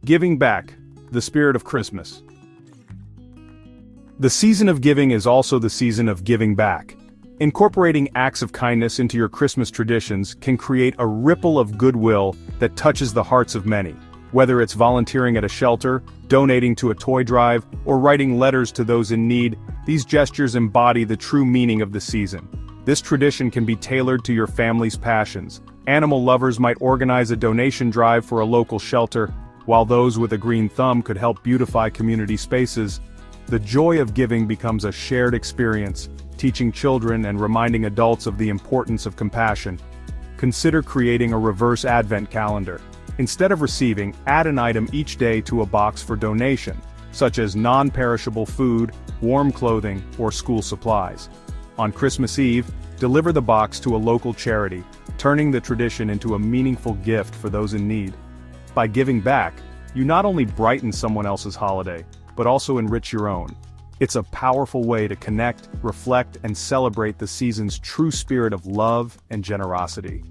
Giving back, the spirit of Christmas. The season of giving is also the season of giving back. Incorporating acts of kindness into your Christmas traditions can create a ripple of goodwill that touches the hearts of many. Whether it's volunteering at a shelter, donating to a toy drive, or writing letters to those in need, these gestures embody the true meaning of the season. This tradition can be tailored to your family's passions. Animal lovers might organize a donation drive for a local shelter, while those with a green thumb could help beautify community spaces. The joy of giving becomes a shared experience, teaching children and reminding adults of the importance of compassion. Consider creating a reverse Advent calendar. Instead of receiving, add an item each day to a box for donation, such as non-perishable food, warm clothing, or school supplies. On Christmas Eve, deliver the box to a local charity, turning the tradition into a meaningful gift for those in need. By giving back, you not only brighten someone else's holiday, but also enrich your own. It's a powerful way to connect, reflect, and celebrate the season's true spirit of love and generosity.